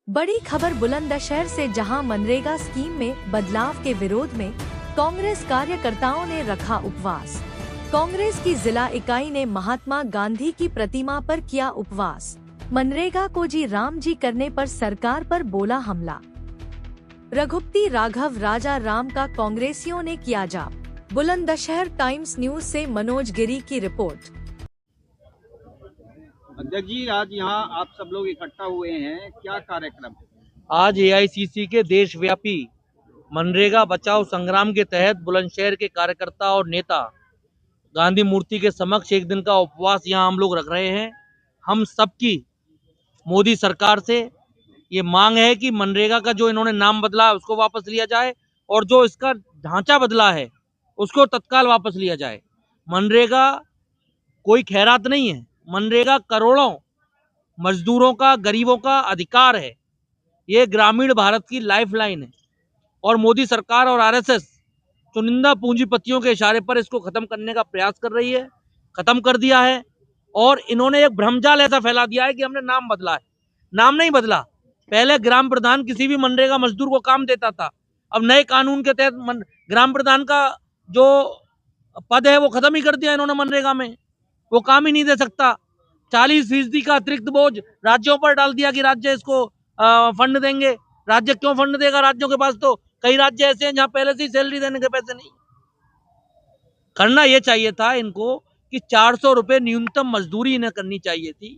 बड़ी खबर बुलंदशहर से, जहां मनरेगा स्कीम में बदलाव के विरोध में कांग्रेस कार्यकर्ताओं ने रखा उपवास। कांग्रेस की जिला इकाई ने महात्मा गांधी की प्रतिमा पर किया उपवास। मनरेगा को जी राम जी करने पर सरकार पर बोला हमला। रघुपति राघव राजा राम का कांग्रेसियों ने किया जाप। बुलंदशहर टाइम्स न्यूज से मनोज गिरी की रिपोर्ट। अध्यक्ष जी, आज यहाँ आप सब लोग इकट्ठा हुए हैं, क्या कार्यक्रम? आज एआईसीसी के देशव्यापी मनरेगा बचाओ संग्राम के तहत बुलंदशहर के कार्यकर्ता और नेता गांधी मूर्ति के समक्ष एक दिन का उपवास यहाँ हम लोग रख रहे हैं। हम सबकी मोदी सरकार से ये मांग है कि मनरेगा का जो इन्होंने नाम बदला है उसको वापस लिया जाए और जो इसका ढांचा बदला है उसको तत्काल वापस लिया जाए। मनरेगा कोई खैरात नहीं है, मनरेगा करोड़ों मजदूरों का, गरीबों का अधिकार है। ये ग्रामीण भारत की लाइफलाइन है और मोदी सरकार और आरएसएस चुनिंदा पूंजीपतियों के इशारे पर इसको खत्म करने का प्रयास कर रही है। खत्म कर दिया है और इन्होंने एक भ्रमजाल ऐसा फैला दिया है कि हमने नाम बदला है। नाम नहीं बदला। पहले ग्राम प्रधान किसी भी मनरेगा मजदूर को काम देता था। अब नए कानून के तहत ग्राम प्रधान का जो पद है वो खत्म ही कर दिया इन्होंने। मनरेगा में वो काम ही नहीं दे सकता। 40% का अतिरिक्त बोझ राज्यों पर डाल दिया कि राज्य इसको फंड देंगे। राज्य क्यों फंड देगा? राज्यों के पास तो कई राज्य ऐसे हैं जहां पहले से ही सैलरी देने के पैसे नहीं। करना ये चाहिए था इनको कि 400 रुपए न्यूनतम मजदूरी इन्हें करनी चाहिए थी,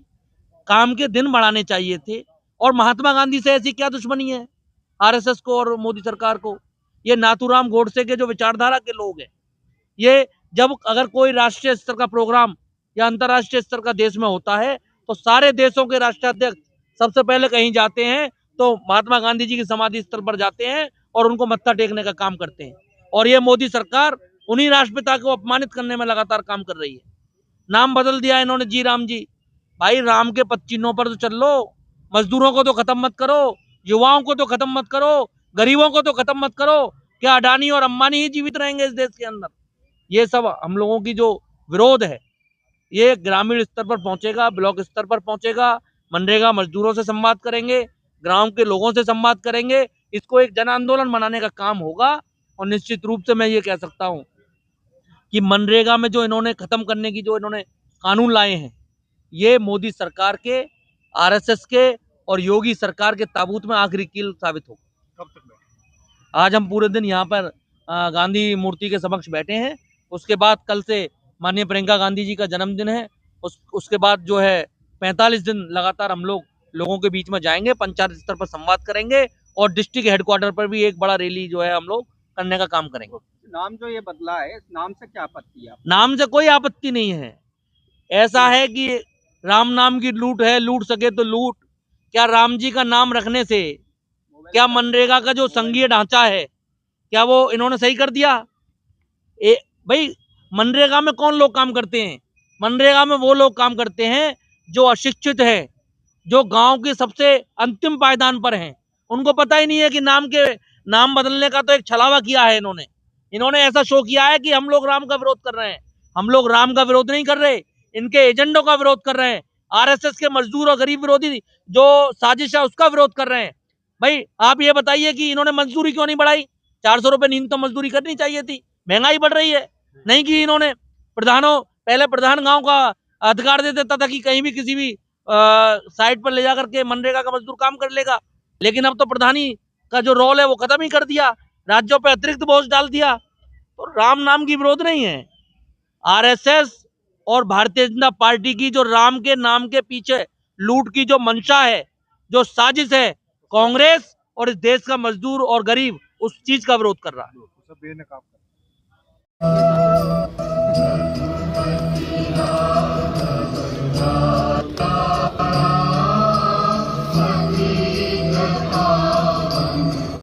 काम के दिन बढ़ाने चाहिए थे। और महात्मा गांधी से ऐसी क्या दुश्मनी है आरएसएस को और मोदी सरकार को? ये नाथूराम गोडसे के जो विचारधारा के लोग हैं। ये जब अगर कोई राष्ट्रीय स्तर का प्रोग्राम या अंतर्राष्ट्रीय स्तर का देश में होता है तो सारे देशों के राष्ट्राध्यक्ष सबसे पहले कहीं जाते हैं तो महात्मा गांधी जी की समाधि स्थल पर जाते हैं और उनको मत्था टेकने का काम करते हैं। और ये मोदी सरकार उन्हीं राष्ट्रपिता को अपमानित करने में लगातार काम कर रही है। नाम बदल दिया इन्होंने जी राम जी। भाई राम के पद चिन्हों पर तो चल लो, मजदूरों को तो खत्म मत करो, युवाओं को तो खत्म मत करो, गरीबों को तो खत्म मत करो। क्या अडानी और अंबानी ही जीवित रहेंगे इस देश के अंदर? ये सब हम लोगों की जो विरोध है ये ग्रामीण स्तर पर पहुंचेगा, ब्लॉक स्तर पर पहुंचेगा। मनरेगा मजदूरों से संवाद करेंगे, गांव के लोगों से संवाद करेंगे। इसको एक जन आंदोलन बनाने का काम होगा। और निश्चित रूप से मैं ये कह सकता हूं कि मनरेगा में जो इन्होंने खत्म करने की जो इन्होंने कानून लाए हैं ये मोदी सरकार के, आरएसएस के और योगी सरकार के ताबूत में आखिरी कील साबित होगा। कब तक बैठे? आज हम पूरे दिन यहाँ पर गांधी मूर्ति के समक्ष बैठे हैं। उसके बाद कल से माननीय प्रियंका गांधी जी का जन्मदिन है। उसके बाद जो है 45 दिन लगातार हम लोगों के बीच में जाएंगे, पंचायत स्तर पर संवाद करेंगे और डिस्ट्रिक्ट हेडक्वार्टर पर भी एक बड़ा रैली जो है हम लोग करने का काम करेंगे। नाम जो ये बदला है, इस नाम से क्या आपत्ति है? नाम से कोई आपत्ति नहीं है। ऐसा है कि राम नाम की लूट है, लूट सके तो लूट। क्या राम जी का नाम रखने से क्या मनरेगा का जो संघीय ढांचा है क्या वो इन्होंने सही कर दिया? भाई मनरेगा में कौन लोग काम करते हैं? मनरेगा में वो लोग काम करते हैं जो अशिक्षित है, जो गांव के सबसे अंतिम पायदान पर हैं। उनको पता ही नहीं है कि नाम बदलने का तो एक छलावा किया है इन्होंने ऐसा शो किया है कि हम लोग राम का विरोध कर रहे हैं। हम लोग राम का विरोध नहीं कर रहे, इनके एजेंडों का विरोध कर रहे हैं। आरएसएस के मजदूर और गरीब विरोधी जो साजिश है उसका विरोध कर रहे हैं। भाई आप ये बताइए कि इन्होंने मजदूरी क्यों नहीं बढ़ाई? 400 रुपए न्यूनतम मजदूरी करनी चाहिए थी। महंगाई बढ़ रही है, नहीं की इन्होंने। पहले प्रधान गांव का अधिकार दे देता था कि कहीं भी किसी भी साइट पर ले जाकर के मनरेगा का मजदूर काम कर लेगा। लेकिन अब तो प्रधानी का जो रोल है वो खत्म ही कर दिया, राज्यों पे अतिरिक्त बोझ डाल दिया। तो राम नाम की विरोध नहीं है। आरएसएस और भारतीय जनता पार्टी की जो राम के नाम के पीछे लूट की जो मंशा है, जो साजिश है, कांग्रेस और इस देश का मजदूर और गरीब उस चीज का विरोध कर रहा है।